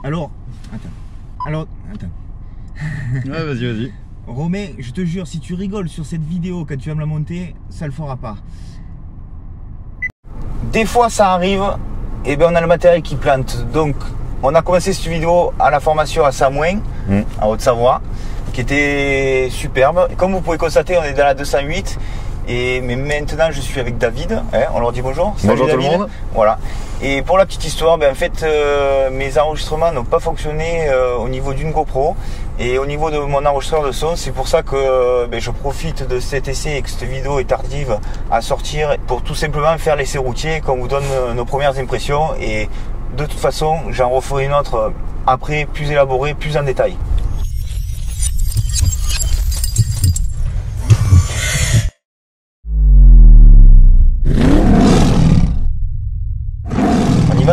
Alors, attends. Ouais, vas-y. Romain, je te jure, si tu rigoles sur cette vidéo quand tu vas me la monter, ça le fera pas. Des fois, ça arrive, et ben on a le matériel qui plante. Donc, on a commencé cette vidéo à la formation à Samoin, en Haute-Savoie, qui était superbe. Et comme vous pouvez constater, on est dans la 208. Mais maintenant je suis avec David, on leur dit bonjour. Bonjour David. Tout le monde. Voilà. Et pour la petite histoire, en fait mes enregistrements n'ont pas fonctionné au niveau d'une GoPro et au niveau de mon enregistreur de son. C'est pour ça que je profite de cet essai et que cette vidéo est tardive à sortir pour tout simplement faire l'essai routier, qu'on vous donne nos premières impressions. Et de toute façon j'en referai une autre après, plus élaborée, plus en détail.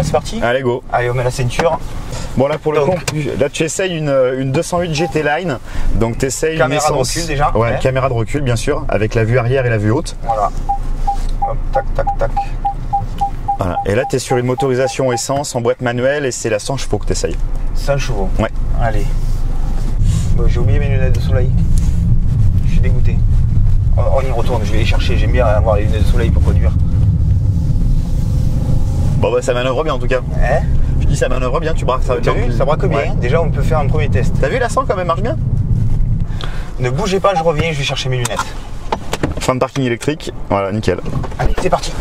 C'est parti. Allez, go. Allez, on met la ceinture. Bon, là pour le coup, là tu essayes une 208 GT Line. Donc tu essayes une essence. Caméra de recul déjà. Ouais, caméra de recul bien sûr, avec la vue arrière et la vue haute. Voilà. Hop, tac. Voilà. Et là tu es sur une motorisation essence en boîte manuelle et c'est la 100 chevaux que tu essayes. 100 chevaux. Ouais. Allez. Bon, j'ai oublié mes lunettes de soleil. Je suis dégoûté. On y retourne, je vais les chercher. J'aime bien avoir les lunettes de soleil pour conduire. Bon bah ça manœuvre bien en tout cas. Je dis ça manœuvre bien, tu braques ça. T'as vu, ça braque bien. Ouais. Déjà on peut faire un premier test. T'as vu la 100 quand même marche bien. Ne bougez pas, je reviens, je vais chercher mes lunettes. Fin de parking électrique, voilà nickel. Allez, c'est parti.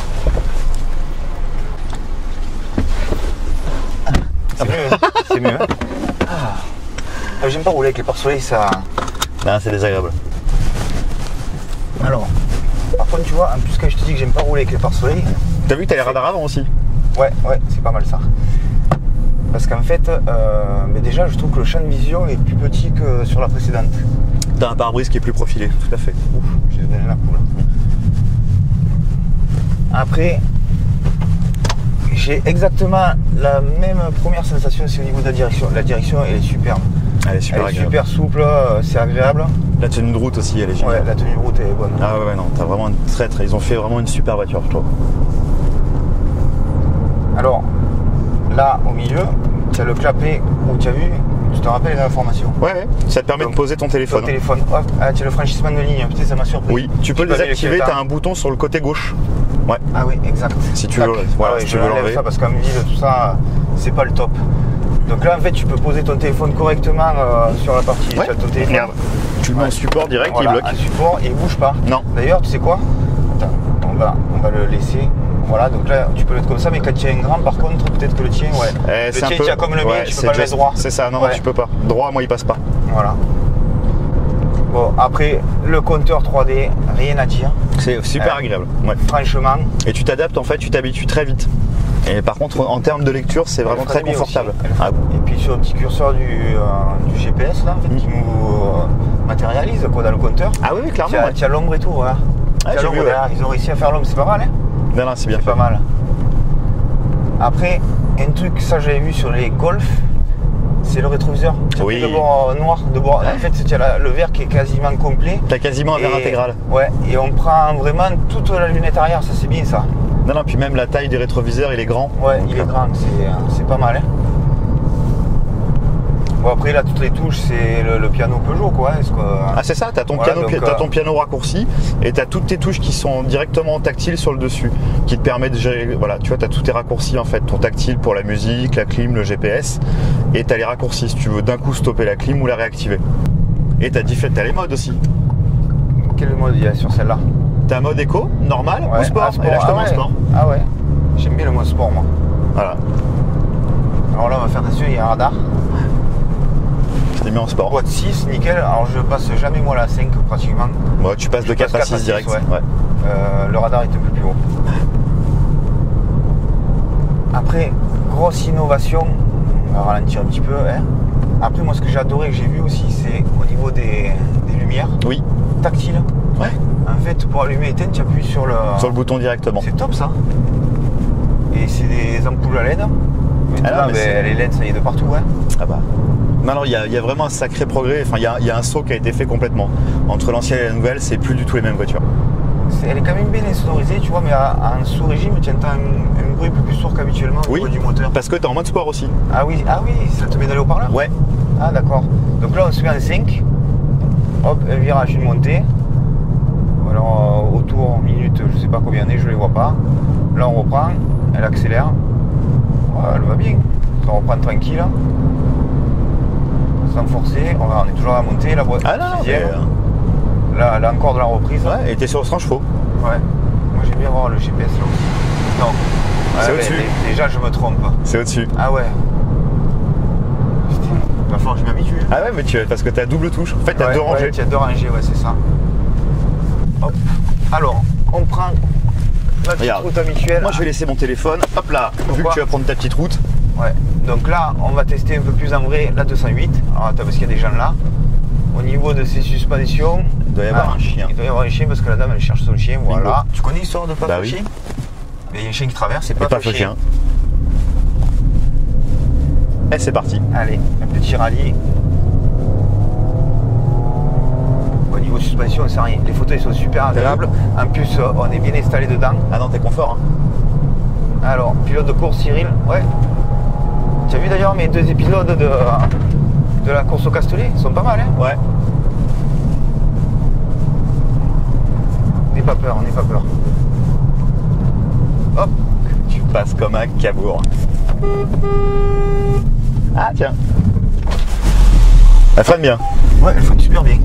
C'est mieux, c'est mieux. J'aime pas rouler avec les pare-soleil, ça. Non, c'est désagréable. Alors, par contre tu vois, en plus quand je te dis que j'aime pas rouler avec les pare-soleil. T'as vu que t'as les radars avant aussi? Ouais, c'est pas mal ça. Parce qu'en fait, déjà je trouve que le champ de vision est plus petit que sur la précédente. T'as un pare-brise qui est plus profilé, tout à fait. Ouf, j'ai donné la couleur. Après, j'ai exactement la même première sensation, c'est au niveau de la direction. La direction, elle est superbe. Elle est super agréable. Super souple, c'est agréable. La tenue de route aussi, elle est géniale. Ouais, la tenue de route est bonne. Ah ouais, non, t'as vraiment une très. Ils ont fait vraiment une super voiture, je trouve. Alors, là, au milieu, tu as le clapet où tu as vu, tu te rappelles l'information. Ouais, ça te permet de poser ton téléphone. Ton téléphone, hop, tu as le franchissement de ligne, putain, ça m'a surpris. Oui, tu peux le désactiver, tu as un bouton sur le côté gauche. Ouais. Ah oui, exact. Si tu veux, voilà, si tu veux l'enlever. Ça parce qu'en ville, tout ça, c'est pas le top. Donc là, en fait, tu peux poser ton téléphone correctement sur la partie. Ouais. Tu as ton téléphone. Regarde. Tu le mets en support direct, voilà, il bloque. Un support, il bouge pas. Non. D'ailleurs, tu sais quoi? Attends, on va le laisser. Voilà, donc là, tu peux le mettre comme ça, mais quand tu as un grand, par contre, peut-être que le tien, le tien, tu as comme le mien, tu peux pas le mettre droit. C'est ça, non, tu peux pas. Droit, moi, il passe pas. Voilà. Bon, après, le compteur 3D, rien à dire. C'est super agréable. Ouais. Franchement. Et tu t'adaptes, en fait, tu t'habitues très vite. Et par contre, en termes de lecture, c'est vraiment très confortable. Et puis sur le petit curseur du GPS, là, en fait, qui nous matérialise quoi, dans le compteur. Ah oui, clairement. Tu as l'ombre et tout, voilà. Ils ont réussi à faire l'ombre, c'est pas mal, hein? Non, c'est bien fait. Pas mal. Après, un truc, ça j'avais vu sur les Golf, c'est le rétroviseur. Oui. De bord noir, de bord. En fait, tu as le verre qui est quasiment complet. T'as quasiment un verre intégral. Ouais, et on prend vraiment toute la lunette arrière, ça c'est bien ça. Non, puis même la taille du rétroviseur, il est grand. Ouais, il est grand, c'est pas mal. Hein. Bon, après, là, toutes les touches, c'est le piano Peugeot, quoi. Ah, c'est ça, t'as ton piano raccourci et t'as toutes tes touches qui sont directement tactiles sur le dessus, qui te permettent de gérer. Voilà, tu vois, t'as tous tes raccourcis en fait. Ton tactile pour la musique, la clim, le GPS, et t'as les raccourcis si tu veux d'un coup stopper la clim ou la réactiver. Et t'as les modes aussi. Quel mode il y a sur celle-là? T'as un mode éco, normal ou sport. Et là, je te mets en sport. Ah ouais, j'aime bien le mode sport, moi. Voilà. Alors là, on va faire attention, il y a un radar. Je t'ai mis en sport. Boîte 6, nickel. Alors je passe jamais moi la 5 pratiquement. Ouais, tu passes de 4 à 6 direct. Ouais. Le radar est un peu plus haut. Après, grosse innovation. On va ralentir un petit peu. Hein. Après, moi, ce que j'ai adoré, que j'ai vu aussi, c'est au niveau des lumières. Oui. Tactile. Ouais. En fait, pour allumer et éteindre, tu appuies sur le bouton directement. C'est top ça. Et c'est des ampoules à LED. Les LED, ça y est de partout. Hein. Ah bah. Non, alors il y a vraiment un sacré progrès. Enfin, il y a un saut qui a été fait complètement. Entre l'ancienne et la nouvelle, c'est plus du tout les mêmes voitures. elle est quand même bien insonorisée, tu vois, mais en sous-régime, tu entends un bruit plus sourd qu'habituellement au niveau du moteur. Parce que tu es en mode sport aussi. Ah oui, ça te met dans le haut-parleur? Ouais. Ah d'accord. Donc là, on se met en 5. Hop, un virage, une montée. Alors, autour, en minute, je sais pas combien on est, je les vois pas. Là, on reprend, elle accélère. Ouais, elle va bien. Ça reprend tranquille. Sans forcer. On est toujours à la montée, la boîte. Ah non, mais... Là, elle a encore de la reprise. Ouais, et t'es sur 100 chevaux. Ouais. Moi, j'aime bien voir le GPS là aussi. Non. C'est au-dessus. Déjà, je me trompe. C'est au-dessus. Ah ouais. Il va falloir que je m'habitue. Ah ouais, mais parce que t'as double touche. En fait, t'as deux rangées. Ouais, tu as deux rangées, ouais, c'est ça. Hop. Alors, on prend la petite route habituelle. Moi, je vais laisser mon téléphone. Hop là. Vu que tu vas prendre ta petite route. Ouais. Donc là, on va tester un peu plus en vrai la 208. Alors, attends, parce qu'il y a des gens là. Au niveau de ses suspensions, il doit y avoir un chien. Il doit y avoir un chien parce que la dame elle cherche son chien. Voilà. Bingo. Tu connais l'histoire de Paf le chien? Mais il y a un chien qui traverse, c'est Paf le chien. Et c'est parti. Allez, un petit rallye. Au niveau suspension, on sait rien. Les photos ils sont super agréables. En plus, on est bien installé dedans. Ah non, t'es confort. Hein. Alors, pilote de course Cyril, ouais. Tu as vu d'ailleurs mes 2 épisodes de la course au Castellet? Ils sont pas mal, hein? Ouais. N'aie pas peur, n'aie pas peur. Hop. Tu passes comme un cabourg. Ah tiens. Elle freine bien. Ouais, elle freine super bien.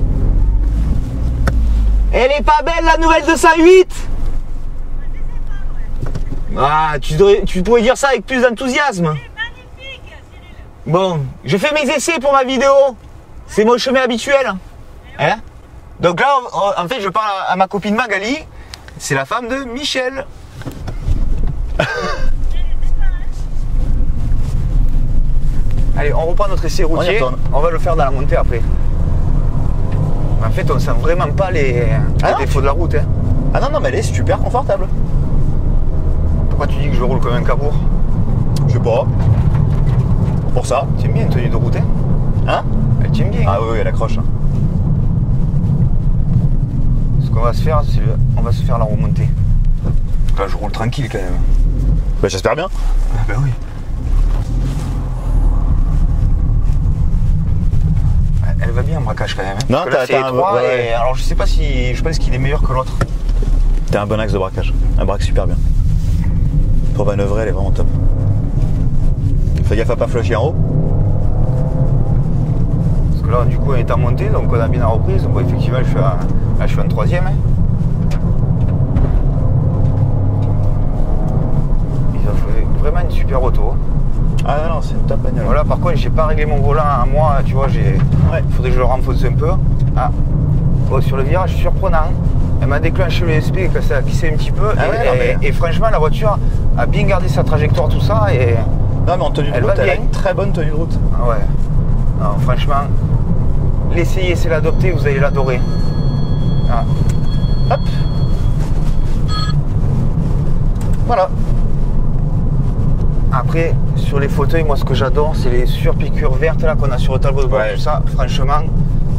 Elle est pas belle la nouvelle 208? Ah, tu pourrais dire ça avec plus d'enthousiasme. Bon, je fais mes essais pour ma vidéo. C'est mon chemin habituel. Hein? Donc là, en fait, je parle à ma copine Magali. C'est la femme de Michel. Allez, on reprend notre essai routier. On va le faire dans la montée après. En fait, on sent vraiment pas les défauts de la route. Hein. Ah non, mais elle est super confortable. Pourquoi tu dis que je roule comme un cabourg? Je sais pas. Pour ça. T'aimes bien une tenue de route, hein? Hein? Elle tient bien. Ah oui, elle accroche. Ce qu'on va se faire, c'est on va se faire la remontée. Là, je roule tranquille quand même. Bah, j'espère bien. Ah bah oui. Elle va bien en braquage quand même. Hein? Non, t'as un étroit et alors je sais pas si je pense qu'il est meilleur que l'autre. T'as un bon axe de braquage. Elle braque super bien. Pour manœuvrer, elle est vraiment top. Fais gaffe à pas flusher en haut. Parce que là, du coup, on est en montée, donc on a bien la reprise. Donc effectivement, je suis en 3e. Hein. Ils ont fait vraiment une super auto. Ah non, c'est une top bagnole. Voilà, par contre, j'ai pas réglé mon volant à moi, tu vois, il faudrait que je le renforce un peu. Ah, bon, sur le virage, surprenant. Elle m'a déclenché le SP, ça a glissé un petit peu. Et franchement, la voiture a bien gardé sa trajectoire, tout ça. Et non, mais en tenue de route, elle a une très bonne tenue de route. Ah ouais. Non, franchement, l'essayer, c'est l'adopter, vous allez l'adorer. Ah. Hop. Voilà. Après, sur les fauteuils, moi, ce que j'adore, c'est les surpiqûres vertes là qu'on a sur le tableau de bord, tout ça. Franchement,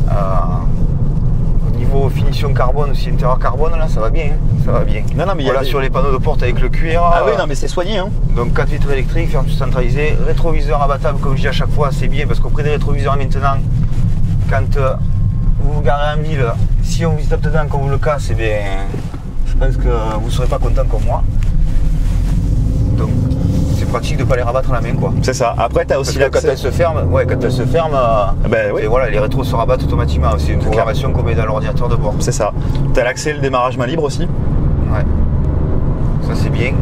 au niveau finition carbone, aussi intérieur carbone, là, ça va bien. Hein, ça va bien. Non, mais voilà, sur les panneaux de porte avec le cuir. Ah oui, non, mais c'est soigné. Hein. Donc 4 vitres électriques, fermeture centralisée, rétroviseur abattable, comme je dis à chaque fois, c'est bien parce qu'auprès des rétroviseurs maintenant, quand vous vous garez en ville, si on vous tape dedans, qu'on vous le casse, eh bien, je pense que vous ne serez pas content comme moi. Donc, c'est pratique de ne pas les rabattre à la main, quoi. C'est ça. Après, tu as aussi quand elle se ferme, oui. et voilà, les rétros se rabattent automatiquement. C'est une programmation qu'on met dans l'ordinateur de bord. C'est ça. Tu as l'accès et le démarrage main libre aussi. Ouais. Ça, c'est bien.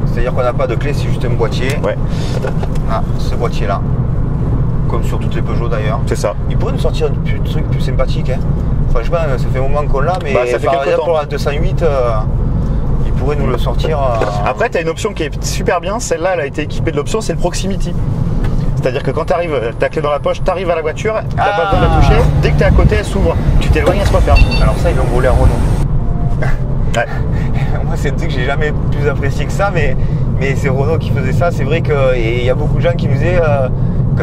C'est-à-dire qu'on n'a pas de clé, c'est juste un boîtier. Ouais. Ah, ce boîtier-là. Comme sur toutes les Peugeot d'ailleurs. C'est ça. Ils pourraient nous sortir un truc plus sympathique. Hein. Franchement, ça fait un moment qu'on l'a, mais ça fait par exemple, pour la 208. Ils pourraient nous le sortir. Après, tu as une option qui est super bien. Celle-là, elle a été équipée de l'option, c'est le proximity. C'est-à-dire que quand tu arrives, ta clé dans la poche, tu arrives à la voiture, tu n'as pas besoin de la toucher. Dès que tu es à côté, elle s'ouvre. Tu t'éloignes, elle se referme. Alors ça, ils l'ont volé à Renault. Ouais. Moi, c'est un truc que j'ai jamais plus apprécié que ça, mais c'est Renault qui faisait ça. C'est vrai qu'il y a beaucoup de gens qui me disaient,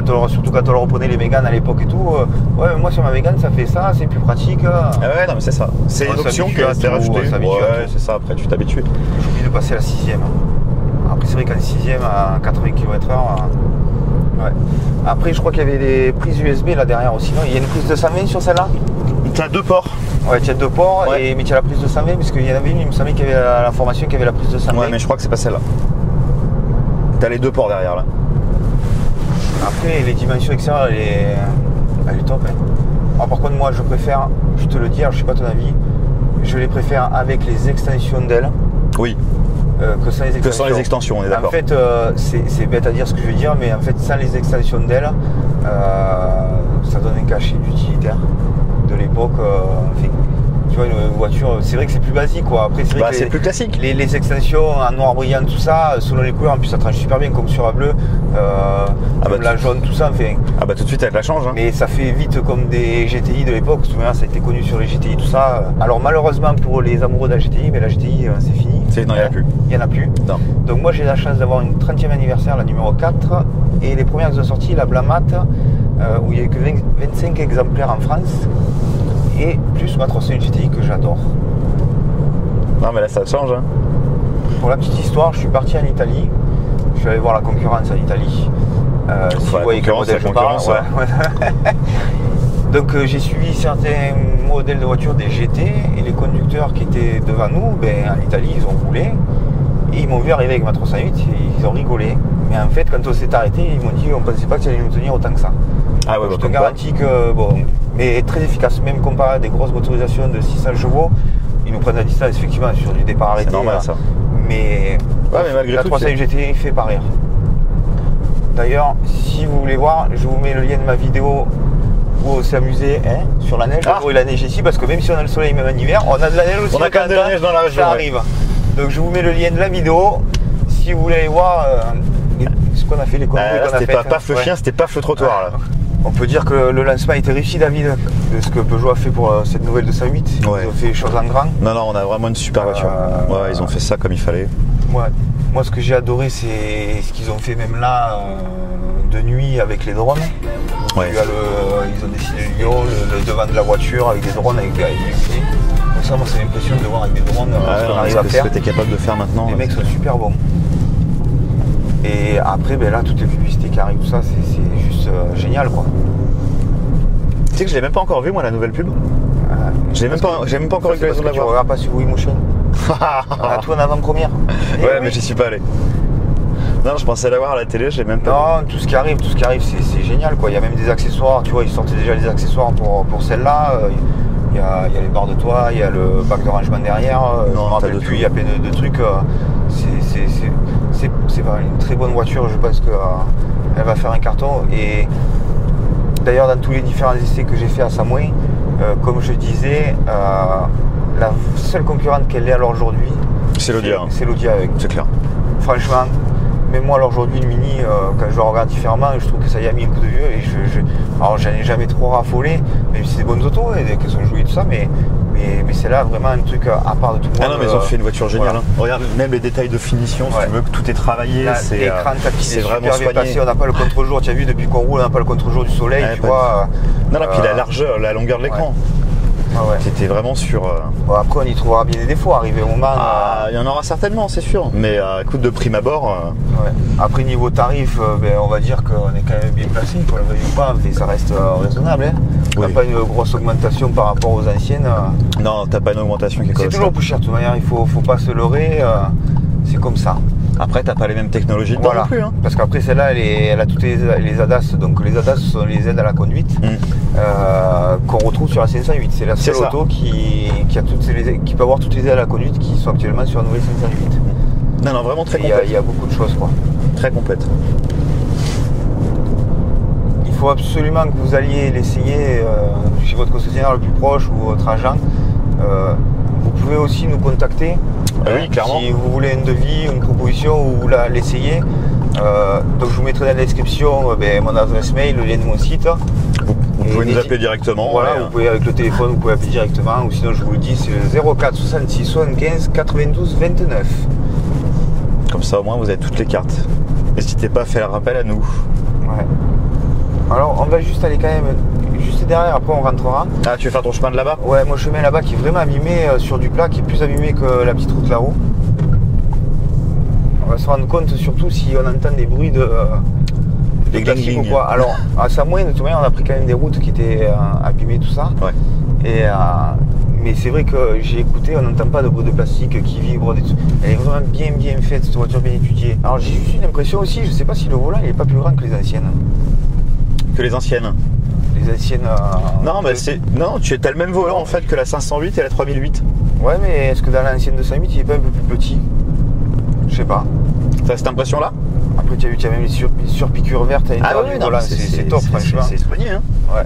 surtout quand on le reprenait les Mégane à l'époque et tout. Ouais, mais moi sur ma Mégane ça fait ça, c'est plus pratique. Ah ouais, non mais c'est ça. C'est une option qui a été rajoutée. Ouais, c'est ça, après tu t'habitues. J'ai oublié de passer à la 6ème. Après c'est vrai qu'en 6ème à 80 km/h. Ouais. Après je crois qu'il y avait des prises USB là derrière aussi. Non, il y a une prise de 120 sur celle-là. Tu as 2 ports. Ouais, tu as 2 ports, ouais. Mais tu as la prise de 120 parce qu'il y en avait une, il me semblait qu'il y avait la formation qui avait la prise de 120. Ouais, mais je crois que c'est pas celle-là. Tu as les 2 ports derrière là. Après les dimensions extérieures elle est top. Hein. Alors, par contre moi je préfère, je te le dis, alors, je sais pas ton avis, je les préfère avec les extensions d'ailes. Oui. Que sans les extensions. Que sans les extensions, on est d'accord. En fait, c'est bête à dire ce que je veux dire, mais en fait, sans les extensions d'ailes, ça donne un cachet d'utilitaire de l'époque. Enfin, tu vois, une voiture, c'est vrai que c'est plus basique, quoi. Après, c'est vrai que c'est plus classique. Les extensions en noir brillant, tout ça, selon les couleurs, en plus, ça tranche super bien, comme sur la bleue, la jaune, tout ça. Enfin, ah bah tout de suite, elle la change. Hein. Mais ça fait vite comme des GTI de l'époque. Ça a été connu sur les GTI, tout ça. Alors, malheureusement, pour les amoureux de la GTI, mais la GTI, c'est fini. Non, il n'y en a plus. Il n'y en a plus. Non. Donc moi j'ai la chance d'avoir une 30e anniversaire, la numéro 4, et les premières qui sont sorties, la blanc mat, où il n'y a eu que 25 exemplaires en France, et plus ma 301 GTI que j'adore. Non mais là ça change. Hein. Pour la petite histoire, je suis parti en Italie, je suis allé voir la concurrence en Italie. Si vous voyez quel modèle je parle. Ouais. Donc j'ai suivi certains modèles de voitures des GT et les conducteurs qui étaient devant nous, en Italie ils ont roulé et ils m'ont vu arriver avec ma 308 et ils ont rigolé. Mais en fait quand on s'est arrêté, ils m'ont dit on pensait pas que ça allait nous tenir autant que ça. Ah ouais, je te garantis que mais très efficace, même comparé à des grosses motorisations de 600 chevaux, ils nous prennent la distance effectivement sur du départ arrêté. C'est normal ça. Mais malgré la 301 GT fait pas rire. D'ailleurs, si vous voulez voir, je vous mets le lien de ma vidéo où on s'est amusé sur la neige. Il la neige ici parce que même si on a le soleil même en hiver, on a de la neige aussi. On a quand même de la neige dans la région. Ça arrive. Donc je vous mets le lien de la vidéo si vous voulez aller voir ce qu'on a fait, les conneries qu'on a fait. C'était pas paf le chien, c'était paf le trottoir là. On peut dire que le lancement a été réussi, David, de ce que Peugeot a fait pour cette nouvelle 208. Ouais. Ils ont fait les choses en grand. Non, on a vraiment une super voiture. Ouais, ils ont fait ça comme il fallait. Ouais. Moi, ce que j'ai adoré, c'est ce qu'ils ont fait même là, de nuit avec les drones. Ouais. Ils ont dessiné le lion, le devant de la voiture avec des drones, avec des fusées. Donc ça, moi, c'est l'impression de voir avec des drones ce qu'on arrive à faire. Ce que tu es capable de faire maintenant. Les mecs sont super bons. Et après, là, toutes les publicités qui arrivent, tout ça, c'est juste génial, quoi. Tu sais que je l'ai même pas encore vu, moi, la nouvelle pub. J'ai même pas encore eu l'occasion de la voir. Tu regardes pas sur WeMotion. On a tout en avant-première. Ouais, mais j'y suis pas allé. Non, je pensais l'avoir à la télé, j'ai même pas. Non, tout ce qui arrive, c'est génial, quoi. Il y a même des accessoires, tu vois, ils sortaient déjà les accessoires pour celle-là. Il y a les barres de toit, il y a le bac de rangement derrière. Non, je me rappelle plus, il y a plein de trucs. C'est une très bonne voiture, je pense qu'elle va faire un carton. Et d'ailleurs, dans tous les différents essais que j'ai fait à Samoué, comme je disais, la seule concurrente qu'elle est alors aujourd'hui, c'est l'Audia. C'est l'Audia avec. C'est clair. Franchement, même moi alors aujourd'hui, le Mini, quand je le regarde différemment, je trouve que ça y a mis un coup de vieux. Et alors, j'en ai jamais trop raffolé, même si c'est des bonnes autos, et qu'elles sont jouées et tout ça, mais c'est là vraiment un truc à part de tout le monde. Ah non, mais ils ont fait une voiture géniale. Voilà. Hein. Regarde, même les détails de finition, si tu veux, que tout est travaillé. L'écran c'est vraiment super bien passé. On n'a pas le contre-jour, tu as vu, depuis qu'on roule, on n'a pas le contre-jour du soleil, tu vois. Non, puis la largeur, la longueur de l'écran. C'était vraiment sur. Bon, après, on y trouvera bien des défauts, arrivé au moment. Il y en aura certainement, c'est sûr. Mais à coup de prime abord. Après, niveau tarif, on va dire qu'on est quand même bien placé, qu'on le veuille ou pas, mais ça reste raisonnable. Hein. On n'a pas une grosse augmentation par rapport aux anciennes. Non, t'as pas une augmentation qui est C'est toujours plus cher, de toute manière, il faut pas se leurrer. C'est comme ça. Après, t'as pas les mêmes technologies dedans non plus. Hein. Parce qu'après, celle-là, elle a toutes les ADAS. Donc, les ADAS sont les aides à la conduite qu'on retrouve sur la 508. C'est la seule auto qui peut avoir toutes les aides à la conduite qui sont actuellement sur la nouvelle 508. Non, vraiment très complète. Il y a beaucoup de choses, quoi. Très complète. Il faut absolument que vous alliez l'essayer chez votre concessionnaire le plus proche ou votre agent. Vous pouvez aussi nous contacter oui, clairement. Si vous voulez un devis, une proposition ou l'essayer. Donc je vous mettrai dans la description mon adresse mail, le lien de mon site. Vous pouvez nous appeler directement. Voilà, vous pouvez avec le téléphone, vous pouvez appeler directement. Ou sinon je vous le dis, c'est le 04 66 75 92 29. Comme ça au moins vous avez toutes les cartes. N'hésitez pas à faire appel à nous. Ouais. Alors on va juste aller quand même juste derrière, après on rentrera. Ah, tu veux faire ton chemin de là-bas? Ouais, mon chemin là-bas qui est vraiment abîmé sur du plat, qui est plus abîmé que la petite route là-haut. On va se rendre compte surtout si on entend des bruits de plastique ou quoi. Alors à Samoin, de toute manière, on a pris quand même des routes qui étaient abîmées, tout ça. Ouais. Et, mais c'est vrai que j'ai écouté, on n'entend pas de bruit de plastique qui vibre. Elle est vraiment bien faite, cette voiture, bien étudiée. Alors j'ai juste une impression aussi, je sais pas si le volant il est pas plus grand que les anciennes. Que les anciennes? Les anciennes... non, mais non, tu as le même volant en fait que la 508 et la 3008. Ouais, mais est-ce que dans l'ancienne 208 il est pas un peu plus petit? Je sais pas. T'as cette impression-là? Après tu as vu, tu as même les surpiqûres vertes à l'intérieur du volant, c'est top franchement. C'est soigné, hein. Ouais.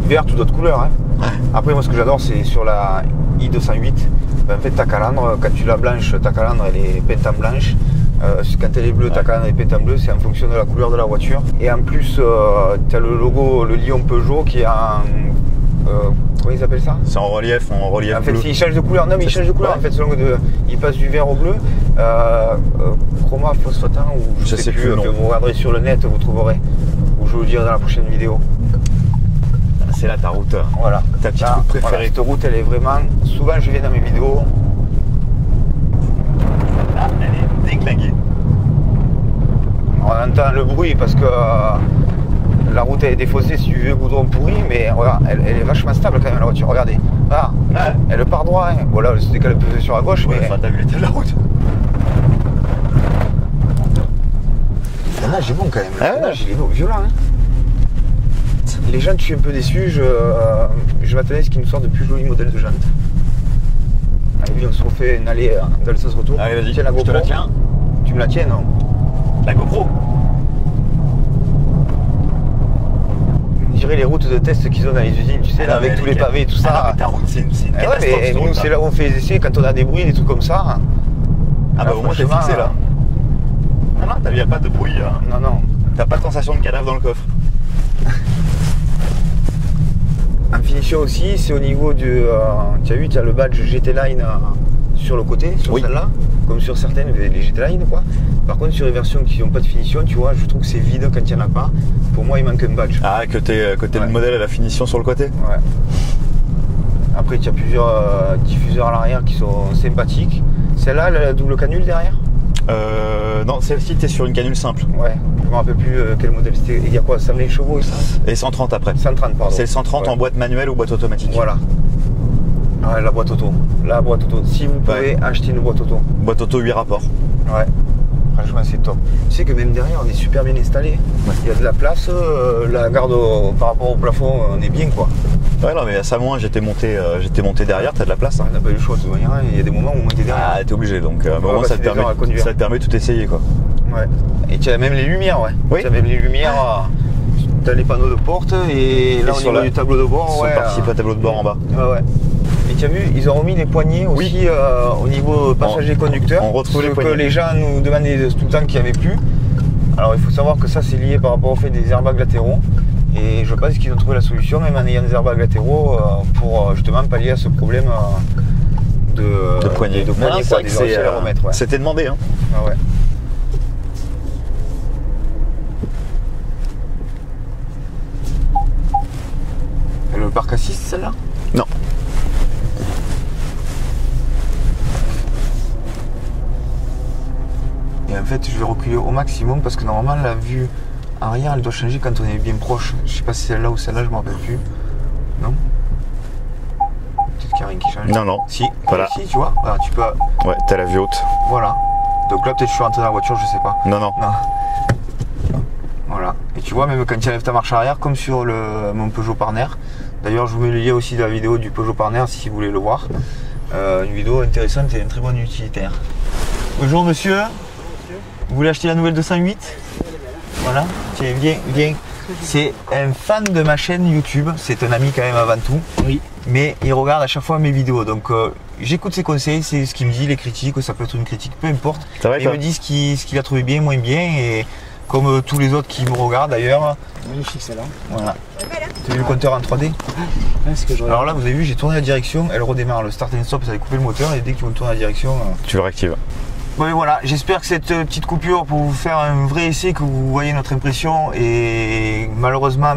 Verte ou d'autres couleurs, hein. Ouais. Après moi ce que j'adore c'est sur la i208, ben, en fait ta calandre, quand tu la blanche, ta calandre elle est peinte en blanche. Quand elle est bleue, ta calandre est peinte en bleu, c'est en fonction de la couleur de la voiture. Et en plus, tu as le logo, le lion Peugeot qui est en... comment ils appellent ça? C'est en relief En fait, bleu. il change de couleur. Non, mais il change de couleur. En fait, selon il passe du vert au bleu. Chroma phosphatin ou je sais plus. Vous regarderez sur le net, vous trouverez. Ou je vous le dirai dans la prochaine vidéo. C'est là ta route. Voilà. Ta petite route préférée. Voilà, cette route, elle est vraiment... Souvent, je viens dans mes vidéos. Ah, elle est déglinguée. On entend le bruit parce que la route elle est défaussée, si tu veux, goudron pourri, mais regarde, elle est vachement stable quand même la voiture, regardez. Ah, ouais. Elle part droit, hein. Voilà, elle se décale un peu sur la gauche, ouais, mais... Enfin, t'as vu l'état de la route. Le freinage est bon quand même, le freinage il est violent, hein. Les jantes, je suis un peu déçu, je m'attendais à ce qu'ils nous sortent de plus jolis modèles de jantes. Allez, on se refait une allée dans le sens retour. Allez, vas-y, tiens la GoPro. Je te la tiens. Tu me la tiens, non? La GoPro. On dirait les routes de test qu'ils ont dans les usines, tu sais, là, avec tous les pavés et tout ça. Ta route, c'est une catastrophe. Ouais, mais nous, c'est là où on fait les essais, quand on a des bruits, des trucs comme ça. Ah bah au moins t'es fixé là. Non, il n'y a pas de bruit. Non, non. T'as pas de sensation de cadavre dans le coffre. En finition aussi, c'est au niveau du... tu as vu, tu as le badge GT Line sur le côté, sur celle-là, comme sur certaines, les GT Line, quoi. Par contre, sur les versions qui n'ont pas de finition, tu vois, je trouve que c'est vide quand il n'y en a pas. Pour moi, il manque un badge. Ah, que t'es le modèle à la finition sur le côté? Ouais. Après, tu as plusieurs diffuseurs à l'arrière qui sont sympathiques. Celle-là, la double canule derrière? Non, celle-ci, t'es sur une canule simple. Ouais, je me rappelle plus quel modèle c'était. Il y a quoi? 120 chevaux et ça? Et 130 après. 130, pardon. C'est le 130 en boîte manuelle ou boîte automatique. Voilà. Ah ouais, la boîte auto. La boîte auto. Si vous pouvez acheter une boîte auto. Boîte auto 8 rapports. Ouais. Franchement, c'est top. Tu sais que même derrière, on est super bien installé. Ouais. Il y a de la place. La garde par rapport au plafond, on est bien, quoi. Ouais, non, mais à Samoin, j'étais monté derrière, t'as de la place. Hein. On n'a pas eu le choix de toute manière. Il y a des moments où on montait derrière. Ah, t'es obligé, donc au moins ça te permet de tout essayer, quoi. Ouais. Et tu as même les lumières, ouais. Oui. Tu as même les lumières. Tu as les panneaux de porte et là, au niveau du tableau de bord, ouais. Participe à tableau de bord en bas. Ouais, ouais. Et tu as vu, ils ont remis les poignées aussi au niveau passager-conducteur. On retrouve les poignées. Que les gens nous demandaient tout le temps qu'il n'y avait plus. Alors il faut savoir que ça, c'est lié par rapport au fait des airbags latéraux. Et je pense qu'ils ont trouvé la solution, même en ayant des airbags latéraux, pour justement pallier à ce problème de poignée. De poignée, quoi, des anciens à remettre. Ouais. C'était demandé, hein. Ah ouais. Et le parc assist, celle-là? Non. Et en fait, je vais reculer au maximum parce que normalement, la vue arrière, elle doit changer quand on est bien proche. Je sais pas si c'est celle-là ou celle-là, je m'en rappelle plus. Non? Peut-être qu'il n'y a rien qui change. Non, non. Si, voilà. Si, tu vois. Voilà, tu peux... Ouais, t'as la vue haute. Voilà. Donc là, peut-être je suis rentré dans la voiture, je sais pas. Non, non. Non. Voilà. Et tu vois, même quand tu enlèves ta marche arrière, comme sur mon Peugeot Partner. D'ailleurs, je vous mets le lien aussi de la vidéo du Peugeot Partner si vous voulez le voir. Une vidéo intéressante et un très bon utilitaire. Bonjour monsieur. Vous voulez acheter la nouvelle 208? Voilà, tiens, viens. C'est un fan de ma chaîne YouTube, c'est un ami quand même avant tout. Oui. Mais il regarde à chaque fois mes vidéos, donc j'écoute ses conseils, c'est ce qu'il me dit, les critiques, ça peut être une critique, peu importe. Vrai, il me dit ce qu'il a trouvé bien, moins bien, et comme tous les autres qui me regardent d'ailleurs. Magnifique celle-là. Voilà. Tu as vu le compteur en 3D? Ouais, ce que je Alors là, vous avez vu, j'ai tourné la direction, elle redémarre, le start and stop, ça avait coupé le moteur, et dès que tu tournes la direction... Tu le réactives. Ouais, voilà, j'espère que cette petite coupure pour vous faire un vrai essai, que vous voyez notre impression, et malheureusement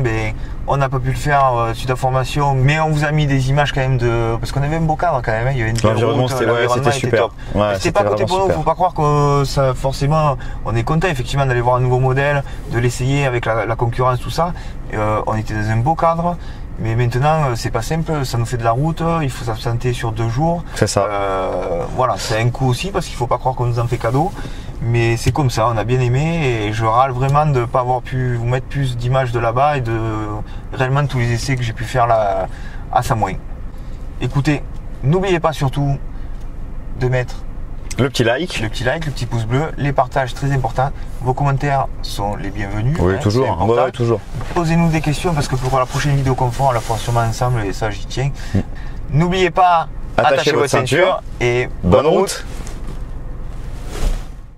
on n'a pas pu le faire suite à formation, mais on vous a mis des images quand même parce qu'on avait un beau cadre quand même, il y avait une belle route, c'était super. Ouais, c'était pas à côté pour nous, faut pas croire que ça forcément, on est content effectivement d'aller voir un nouveau modèle, de l'essayer avec la concurrence, tout ça. On était dans un beau cadre. Mais maintenant, c'est pas simple, ça nous fait de la route, il faut s'absenter sur 2 jours. C'est ça. Voilà, c'est un coût aussi parce qu'il faut pas croire qu'on nous en fait cadeau. Mais c'est comme ça, on a bien aimé et je râle vraiment de ne pas avoir pu vous mettre plus d'images de là-bas et de réellement tous les essais que j'ai pu faire là à Samoin. Écoutez, n'oubliez pas surtout de mettre le petit like, le petit pouce bleu, les partages très importants. Vos commentaires sont les bienvenus. Oui, toujours. Ouais, toujours. Posez-nous des questions parce que pour la prochaine vidéo qu'on fera, on la fera sûrement ensemble et ça j'y tiens. N'oubliez pas, attachez votre ceinture et bonne route.